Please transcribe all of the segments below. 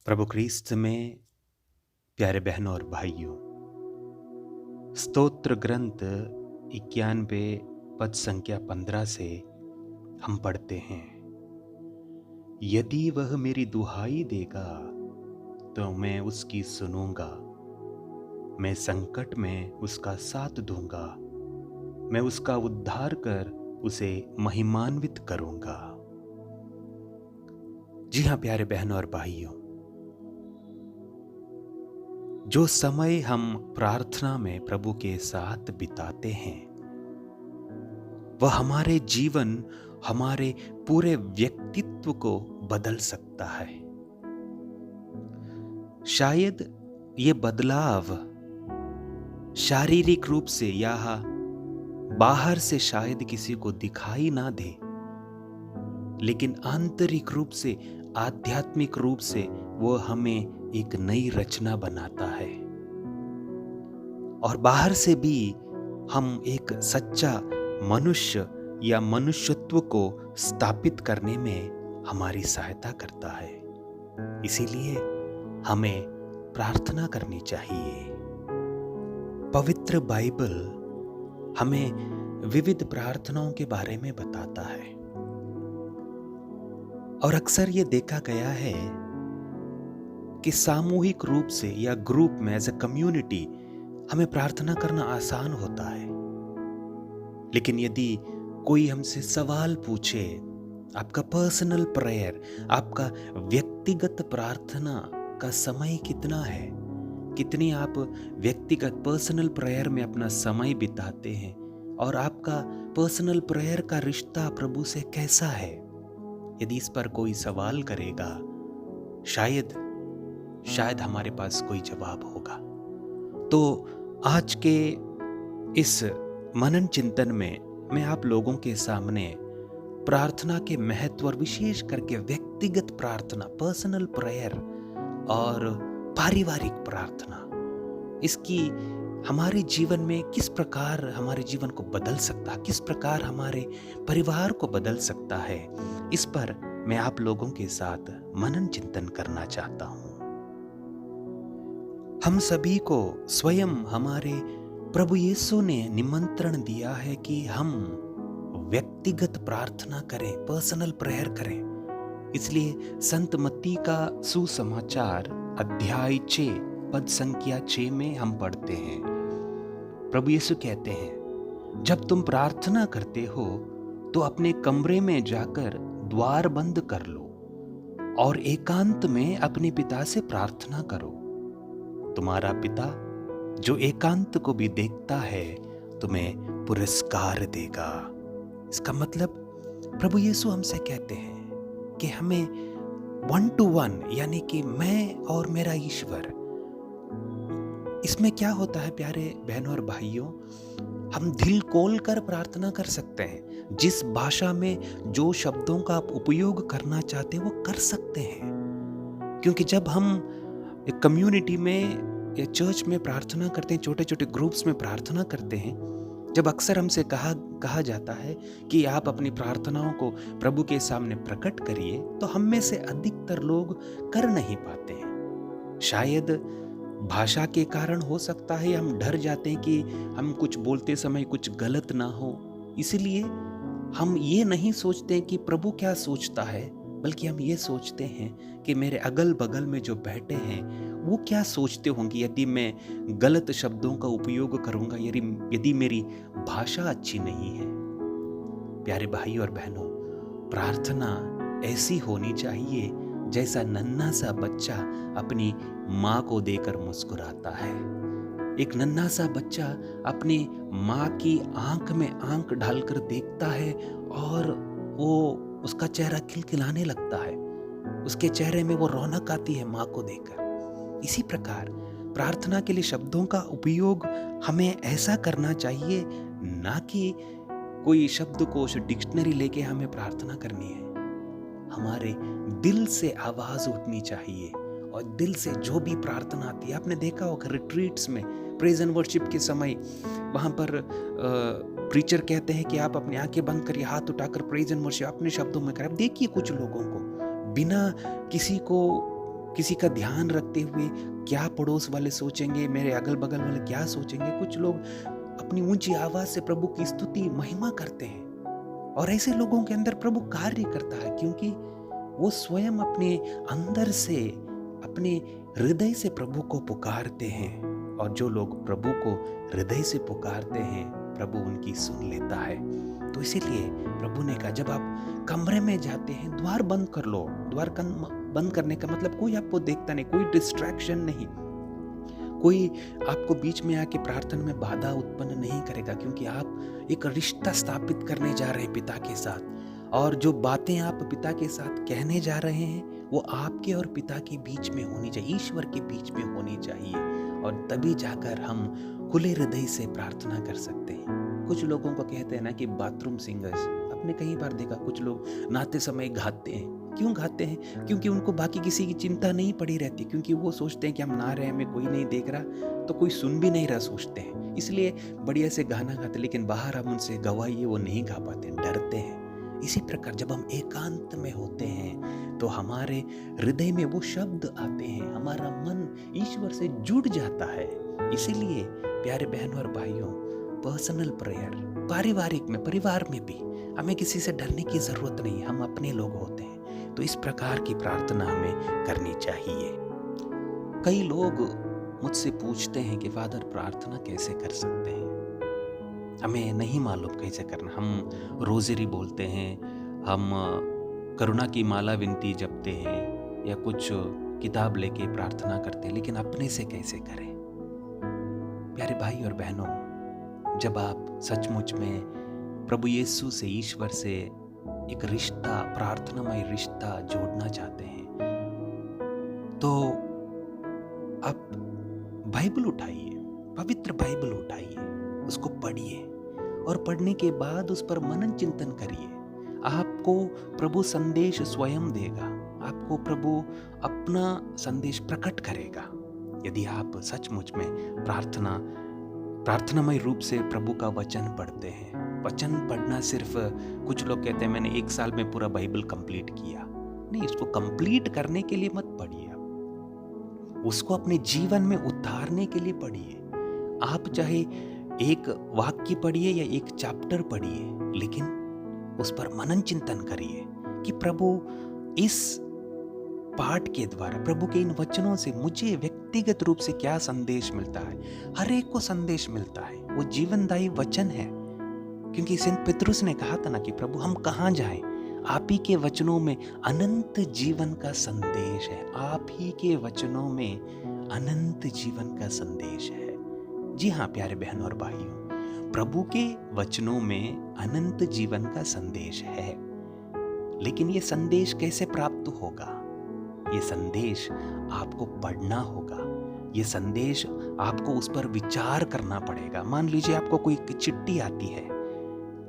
प्रभु क्रिस्त में प्यारे बहनों और भाइयों, स्तोत्र ग्रंथ 91 पद संख्या 15 से हम पढ़ते हैं। यदि वह मेरी दुहाई देगा तो मैं उसकी सुनूंगा, मैं संकट में उसका साथ दूंगा, मैं उसका उद्धार कर उसे महिमान्वित करूंगा। जी हाँ प्यारे बहनों और भाइयों, जो समय हम प्रार्थना में प्रभु के साथ बिताते हैं वह हमारे जीवन, हमारे पूरे व्यक्तित्व को बदल सकता है। शायद ये बदलाव शारीरिक रूप से या बाहर से शायद किसी को दिखाई ना दे, लेकिन आंतरिक रूप से, आध्यात्मिक रूप से वो हमें एक नई रचना बनाता है और बाहर से भी हम एक सच्चा मनुष्य या मनुष्यत्व को स्थापित करने में हमारी सहायता करता है। इसीलिए हमें प्रार्थना करनी चाहिए। पवित्र बाइबल हमें विविध प्रार्थनाओं के बारे में बताता है और अक्सर ये देखा गया है कि सामूहिक रूप से या ग्रुप में एज ए कम्युनिटी हमें प्रार्थना करना आसान होता है। लेकिन यदि कोई हमसे सवाल पूछे, आपका पर्सनल प्रेयर, आपका व्यक्तिगत प्रार्थना का समय कितना है, कितनी आप व्यक्तिगत पर्सनल प्रेयर में अपना समय बिताते हैं और आपका पर्सनल प्रेयर का रिश्ता प्रभु से कैसा है, यदि इस पर कोई सवाल करेगा, शायद हमारे पास कोई जवाब होगा। तो आज के इस मनन चिंतन में मैं आप लोगों के सामने प्रार्थना के महत्व और विशेष करके व्यक्तिगत प्रार्थना, पर्सनल प्रेयर और पारिवारिक प्रार्थना, इसकी हमारे जीवन में किस प्रकार हमारे जीवन को बदल सकता है, किस प्रकार हमारे परिवार को बदल सकता है, इस पर मैं आप लोगों के साथ मनन चिंतन करना चाहता हूं। हम सभी को स्वयं हमारे प्रभु यीशु ने निमंत्रण दिया है कि हम व्यक्तिगत प्रार्थना करें, पर्सनल प्रेयर करें। इसलिए संत मत्ती का सुसमाचार अध्याय 6 पद संख्या 6 में हम पढ़ते हैं। प्रभु यीशु कहते हैं, जब तुम प्रार्थना करते हो तो अपने कमरे में जाकर द्वार बंद कर लो और एकांत में अपने पिता से प्रार्थना करो। तुम्हारा पिता जो एकांत को भी देखता है तुम्हें पुरस्कार देगा। इसका मतलब प्रभु यीशु हमसे कहते हैं कि हमें 1 to 1 यानी कि मैं और मेरा ईश्वर, इसमें क्या होता है प्यारे बहनों और भाइयों, हम दिल खोल कर प्रार्थना कर सकते हैं। जिस भाषा में जो शब्दों का आप उपयोग करना चाहते हैं वो कर सकते हैं, क्योंकि जब हम एक कम्युनिटी में या चर्च में प्रार्थना करते हैं, छोटे छोटे ग्रुप्स में प्रार्थना करते हैं, जब अक्सर हमसे कहा जाता है कि आप अपनी प्रार्थनाओं को प्रभु के सामने प्रकट करिए, तो हम में से अधिकतर लोग कर नहीं पाते हैं। शायद भाषा के कारण हो सकता है, हम डर जाते हैं कि हम कुछ बोलते समय कुछ गलत ना हो, इसलिए हम ये नहीं सोचते कि प्रभु क्या सोचता है, बल्कि हम ये सोचते हैं कि मेरे अगल बगल में जो बैठे हैं वो क्या सोचते होंगे यदि मैं गलत शब्दों का उपयोग करूंगा, यदि मेरी भाषा अच्छी नहीं है। प्यारे भाई और बहनों, प्रार्थना ऐसी होनी चाहिए जैसा नन्हा सा बच्चा अपनी माँ को देकर मुस्कुराता है। एक नन्हा सा बच्चा अपनी माँ की आंख में आंख डालकर देखता है और वो उसका चेहरा खिलखिलाने लगता है, उसके चेहरे में वो रौनक आती है माँ को देखकर। इसी प्रकार प्रार्थना के लिए शब्दों का उपयोग हमें ऐसा करना चाहिए, ना कि कोई शब्दकोश डिक्शनरी लेके हमें प्रार्थना करनी है। हमारे दिल से आवाज उठनी चाहिए और दिल से जो भी प्रार्थना आती है, आपने देखा होगा रिट्रीट्स में प्रेज एंड वर्शिप के समय वहां पर प्रीचर कहते हैं कि आप अपनी आंखें बंद करिए, हाथ उठाकर प्रेज एंड वर्शिप अपने शब्दों में करें। आप देखिए कुछ लोगों को बिना किसी को किसी का ध्यान रखते हुए क्या पड़ोस वाले सोचेंगे, मेरे अगल बगल वाले क्या सोचेंगे। कुछ लोग अपनी ऊंची आवाज से प्रभु की स्तुति महिमा करते हैं, और ऐसे लोगों के अंदर प्रभु कार्य करता है, क्योंकि वो स्वयं अपने अंदर से, अपने हृदय से प्रभु को पुकारते हैं। और जो लोग प्रभु को हृदय से पुकारते हैं, प्रभु उनकी सुन लेता है। तो इसीलिए प्रभु ने कहा, जब आप कमरे में जाते हैं द्वार बंद कर लो। द्वार बंद करने का मतलब कोई आपको देखता नहीं, कोई डिस्ट्रैक्शन नहीं, कोई आपको बीच में आके प्रार्थना में बाधा उत्पन्न नहीं करेगा, क्योंकि आप एक रिश्ता स्थापित करने जा रहे हैं पिता के साथ। और जो बातें आप पिता के साथ कहने जा रहे हैं वो आपके और पिता के बीच में होनी चाहिए, ईश्वर के बीच में होनी चाहिए, और तभी जाकर हम खुले हृदय से प्रार्थना कर सकते हैं। कुछ लोगों को कहते हैं ना कि बाथरूम सिंगर्स, आपने कई बार देखा कुछ लोग नहाते समय गाते हैं। क्यों गाते हैं? क्योंकि उनको बाकी किसी की चिंता नहीं पड़ी रहती, क्योंकि वो सोचते हैं कि हम नहा रहे हैं, हमें कोई नहीं देख रहा, तो कोई सुन भी नहीं रहा सोचते हैं, इसलिए बढ़िया से गाना गाते, लेकिन बाहर हम उनसे गवाइए वो नहीं गा पाते, डरते हैं। इसी प्रकार जब हम एकांत में होते हैं तो हमारे हृदय में वो शब्द आते हैं, हमारा मन ईश्वर से जुड़ जाता है। इसीलिए प्यारे बहनों और भाइयों, पर्सनल प्रेयर, पारिवारिक में, परिवार में भी हमें किसी से डरने की जरूरत नहीं, हम अपने लोग होते हैं। तो इस प्रकार की प्रार्थना हमें करनी चाहिए। कई लोग मुझसे पूछते हैं कि फादर प्रार्थना कैसे कर सकते हैं, हमें नहीं मालूम कैसे करना। हम रोज़री बोलते हैं, हम करुणा की माला विनती जपते हैं, या कुछ किताब लेके प्रार्थना करते हैं, लेकिन अपने से कैसे करें? प्यारे भाई और बहनों, जब आप सचमुच में प्रभु यीशु से, ईश्वर से एक रिश्ता, प्रार्थनामय रिश्ता जोड़ना चाहते हैं, तो आप बाइबल उठाइए, पवित्र बाइबल उठाइए, उसको पढ़िए, और पढ़ने के बाद उस पर मनन चिंतन करिए। आपको प्रभु संदेश स्वयं देगा, आपको प्रभु अपना संदेश प्रकट करेगा। यदि आप सचमुच में प्रार्थनामय रूप से प्रभु का वचन पढ़ते हैं। वचन पढ़ना सिर्फ, कुछ लोग कहते हैं मैंने 1 साल में पूरा बाइबल कंप्लीट किया, नहीं, इसको कंप्लीट करने के लिए मत पढ़िए, उसको अपने जीवन में उतारने के लिए पढ़िए। आप चाहे एक वाक्य पढ़िए या एक चैप्टर पढ़िए, लेकिन उस पर मनन चिंतन करिए कि प्रभु इस पाठ के द्वारा, प्रभु के इन वचनों से मुझे व्यक्तिगत रूप से क्या संदेश मिलता है। हर एक को संदेश मिलता है, वो जीवनदायी वचन है, क्योंकि संत पतरस ने कहा था ना कि प्रभु हम कहाँ जाएं, आप ही के वचनों में अनंत जीवन का संदेश है, आप ही के वचनों में अनंत जीवन का संदेश है। जी हाँ प्यारे बहनों और भाइयों, प्रभु के वचनों में अनंत जीवन का संदेश है, लेकिन ये संदेश कैसे प्राप्त होगा? ये संदेश आपको पढ़ना होगा, ये संदेश आपको उस पर विचार करना पड़ेगा। मान लीजिए आपको कोई चिट्ठी आती है,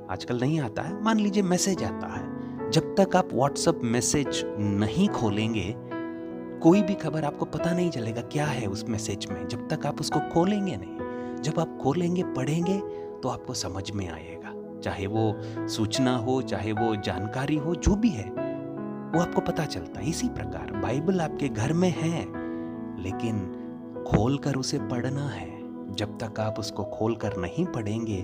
आजकल नहीं आता है, मान लीजिए मैसेज आता है, जब तक आप व्हाट्सएप मैसेज नहीं खोलेंगे कोई भी खबर आपको पता नहीं चलेगा क्या है उस मैसेज में, जब तक आप उसको खोलेंगे नहीं। जब आप खोलेंगे, पढ़ेंगे, तो आपको समझ में आएगा, चाहे वो सूचना हो, चाहे वो जानकारी हो, जो भी है वो आपको पता चलता है। इसी प्रकार बाइबल आपके घर में है, लेकिन खोलकर उसे पढ़ना है। जब तक आप उसको खोलकर नहीं पढ़ेंगे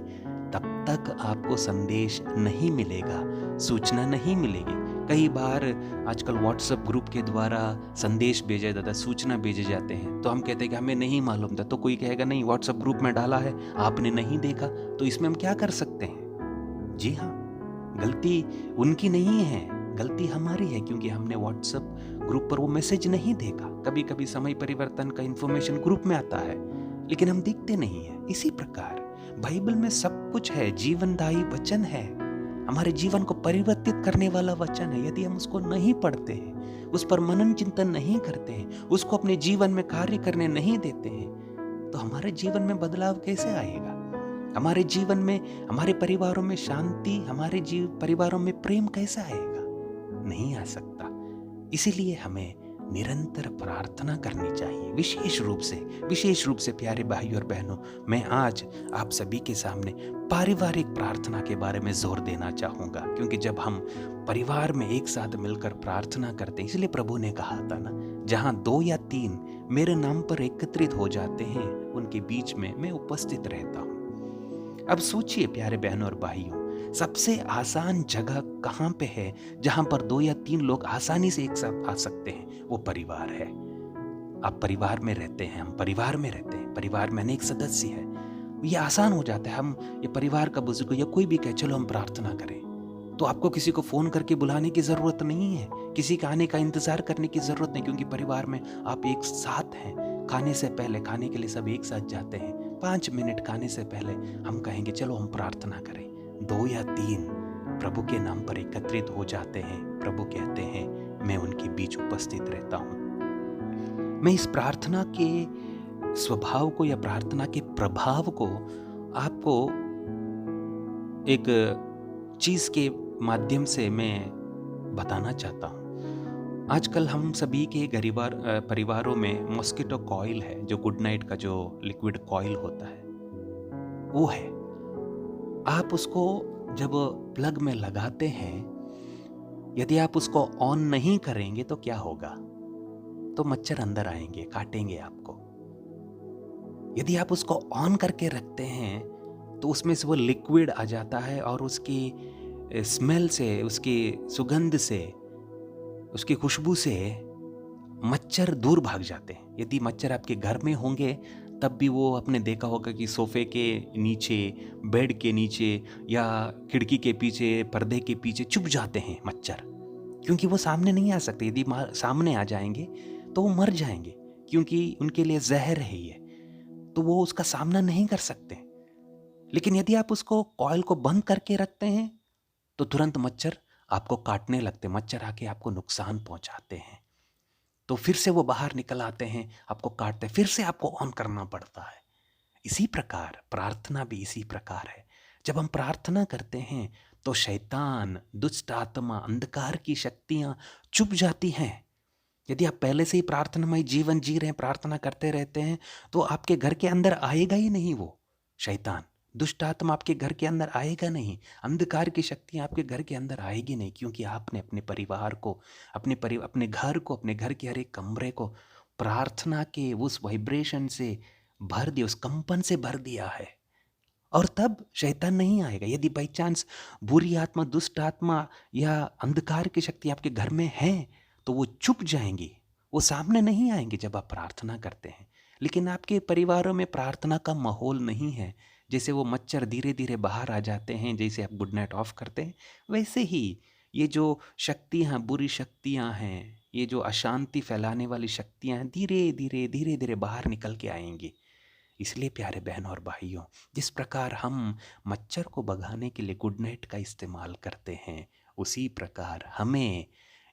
तब तक आपको संदेश नहीं मिलेगा, सूचना नहीं मिलेगी। कई बार आजकल व्हाट्सएप ग्रुप के द्वारा संदेश भेजा जाता है, सूचना भेजे जाते हैं, तो हम कहते हैं कि हमें नहीं मालूम था, तो कोई कहेगा नहीं व्हाट्सएप ग्रुप में डाला है, आपने नहीं देखा, तो इसमें हम क्या कर सकते हैं? जी हाँ, गलती उनकी नहीं है, गलती हमारी है, क्योंकि हमने व्हाट्सएप ग्रुप पर वो मैसेज नहीं देखा। कभी कभी समय परिवर्तन का इंफॉर्मेशन ग्रुप में आता है, लेकिन हम देखते नहीं है। इसी प्रकार बाइबल में सब कुछ है, जीवनदायी वचन है, हमारे जीवन को परिवर्तित करने वाला वचन है। यदि हम उसको नहीं पढ़ते हैं, उस पर मनन चिंतन नहीं करते हैं, उसको अपने जीवन में कार्य करने नहीं देते हैं, तो हमारे जीवन में बदलाव कैसे आएगा? हमारे जीवन में, हमारे परिवारों में शांति, हमारे परिवारों में प्रेम कैसा आएगा? नहीं आ सकता। इसीलिए हमें निरंतर प्रार्थना करनी चाहिए। विशेष रूप से प्यारे भाई और बहनों, मैं आज आप सभी के सामने पारिवारिक प्रार्थना के बारे में जोर देना चाहूँगा, क्योंकि जब हम परिवार में एक साथ मिलकर प्रार्थना करते हैं, इसलिए प्रभु ने कहा था ना, जहाँ 2 या 3 मेरे नाम पर एकत्रित हो जाते हैं, उनके बीच में मैं उपस्थित रहता हूँ। अब सोचिए प्यारे बहनों और भाइयों, सबसे आसान जगह कहाँ पे है जहाँ पर 2 या 3 लोग आसानी से एक साथ आ सकते हैं? वो परिवार है। आप परिवार में रहते हैं, हम परिवार में रहते हैं, परिवार में अनेक सदस्य हैं। ये आसान हो जाता है, हम ये परिवार का बुजुर्ग या कोई भी कहे चलो हम प्रार्थना करें, तो आपको किसी को फोन करके बुलाने की जरूरत नहीं है, किसी के आने का इंतजार करने की जरूरत नहीं, क्योंकि परिवार में आप एक साथ हैं। खाने से पहले, खाने के लिए सब एक साथ जाते हैं, 5 मिनट खाने से पहले हम कहेंगे चलो हम प्रार्थना करें। 2 या 3 प्रभु के नाम पर एकत्रित हो जाते हैं, प्रभु कहते हैं मैं उनके बीच उपस्थित रहता हूँ। मैं इस प्रार्थना के स्वभाव को या प्रार्थना के प्रभाव को आपको एक चीज के माध्यम से मैं बताना चाहता हूँ। आजकल हम सभी के परिवारों में मॉस्किटो कॉइल है, जो गुड नाइट का जो लिक्विड कॉइल होता है वो है। आप उसको जब प्लग में लगाते हैं, यदि आप उसको ऑन नहीं करेंगे तो क्या होगा? तो मच्छर अंदर आएंगे, काटेंगे आपको। यदि आप उसको ऑन करके रखते हैं तो उसमें से वो लिक्विड आ जाता है और उसकी स्मेल से, उसकी सुगंध से, उसकी खुशबू से मच्छर दूर भाग जाते हैं। यदि मच्छर आपके घर में होंगे तब भी वो आपने देखा होगा कि सोफे के नीचे, बेड के नीचे या खिड़की के पीछे, पर्दे के पीछे छुप जाते हैं मच्छर, क्योंकि वो सामने नहीं आ सकते। यदि सामने आ जाएंगे तो वो मर जाएंगे, क्योंकि उनके लिए जहर है ये, तो वो उसका सामना नहीं कर सकते। लेकिन यदि आप उसको कॉइल को बंद करके रखते हैं तो तुरंत मच्छर आपको काटने लगते, मच्छर आके आपको नुकसान पहुंचाते हैं। तो फिर से वो बाहर निकल आते हैं, आपको काटते हैं, फिर से आपको ऑन करना पड़ता है। इसी प्रकार प्रार्थना भी इसी प्रकार है। जब हम प्रार्थना करते हैं तो शैतान, दुष्ट आत्मा, अंधकार की शक्तियां चुप जाती हैं। यदि आप पहले से ही प्रार्थनामय जीवन जी रहे हैं, प्रार्थना करते रहते हैं, तो आपके घर के अंदर आएगा ही नहीं वो शैतान, दुष्ट आत्मा आपके घर के अंदर आएगा नहीं, अंधकार की शक्तियां आपके घर के अंदर आएगी नहीं, क्योंकि आपने अपने परिवार को, अपने घर को, अपने घर के हर एक कमरे को प्रार्थना के उस वाइब्रेशन से भर दिया, उस कंपन से भर दिया है। और तब शैतान नहीं आएगा। यदि बाई चांस बुरी आत्मा, दुष्ट आत्मा या अंधकार की शक्ति आपके घर में है तो वो चुप जाएंगी, वो सामने नहीं आएंगे जब आप प्रार्थना करते हैं। लेकिन आपके परिवारों में प्रार्थना का माहौल नहीं है, जैसे वो मच्छर धीरे धीरे बाहर आ जाते हैं, जैसे आप गुड नाइट ऑफ करते हैं, वैसे ही ये जो शक्तियाँ, बुरी शक्तियाँ हैं, ये जो अशांति फैलाने वाली शक्तियाँ हैं, धीरे धीरे धीरे धीरे बाहर निकल के आएंगी। इसलिए प्यारे बहनों और भाइयों, जिस प्रकार हम मच्छर को भगाने के लिए गुड नाइट का इस्तेमाल करते हैं, उसी प्रकार हमें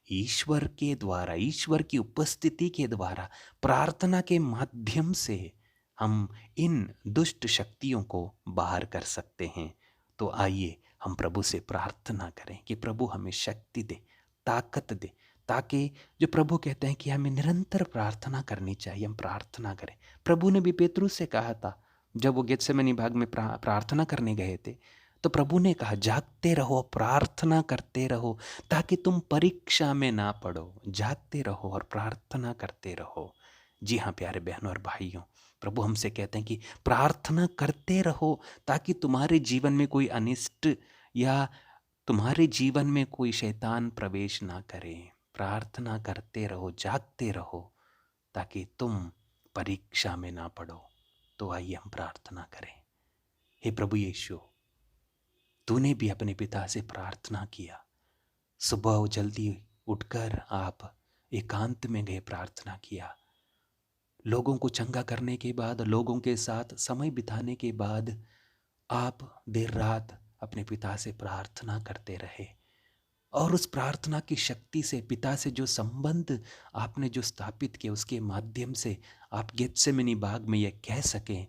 ईश्वर के द्वारा, ईश्वर की उपस्थिति के द्वारा, प्रार्थना के माध्यम से हम इन दुष्ट शक्तियों को बाहर कर सकते हैं। तो आइए हम प्रभु से प्रार्थना करें कि प्रभु हमें शक्ति दे, ताकत दे, ताकि जो प्रभु कहते हैं कि हमें निरंतर प्रार्थना करनी चाहिए, हम प्रार्थना करें। प्रभु ने भी पेतरुस से कहा था, जब वो गेत्सेमनी बाग में प्रार्थना करने गए थे, तो प्रभु ने कहा जागते रहो, प्रार्थना करते रहो, ताकि तुम परीक्षा में ना पड़ो। जागते रहो और प्रार्थना करते रहो। जी हाँ प्यारे बहनों और भाइयों, प्रभु हमसे कहते हैं कि प्रार्थना करते रहो, ताकि तुम्हारे जीवन में कोई अनिष्ट या तुम्हारे जीवन में कोई शैतान प्रवेश ना करे। प्रार्थना करते रहो, जागते रहो, ताकि तुम परीक्षा में ना पड़ो। तो आइए हम प्रार्थना करें। हे प्रभु यीशु, तूने भी अपने पिता से प्रार्थना किया। सुबह जल्दी उठकर आप एकांत में गए, प्रार्थना किया। लोगों को चंगा करने के बाद, लोगों के साथ समय बिताने के बाद, आप देर रात अपने पिता से प्रार्थना करते रहे। और उस प्रार्थना की शक्ति से, पिता से जो संबंध आपने जो स्थापित किया, उसके माध्यम से आप गेत्सेमनी बाग में यह कह सकें,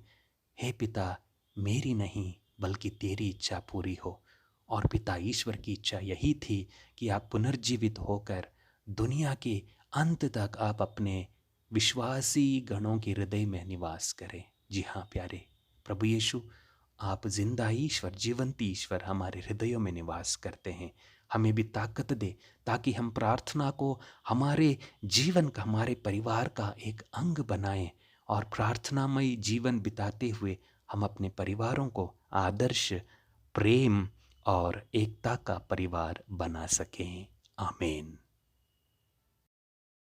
हे पिता, मेरी नहीं बल्कि तेरी इच्छा पूरी हो। और पिता ईश्वर की इच्छा यही थी कि आप पुनर्जीवित होकर दुनिया के अंत तक आप अपने विश्वासी गणों के हृदय में निवास करें। जी हाँ प्यारे प्रभु यीशु, आप जिंदा ईश्वर, जीवंत ईश्वर हमारे हृदयों में निवास करते हैं। हमें भी ताकत दे, ताकि हम प्रार्थना को हमारे जीवन का, हमारे परिवार का एक अंग बनाएं और प्रार्थनामय जीवन बिताते हुए हम अपने परिवारों को आदर्श, प्रेम और एकता का परिवार बना सकें। आमीन।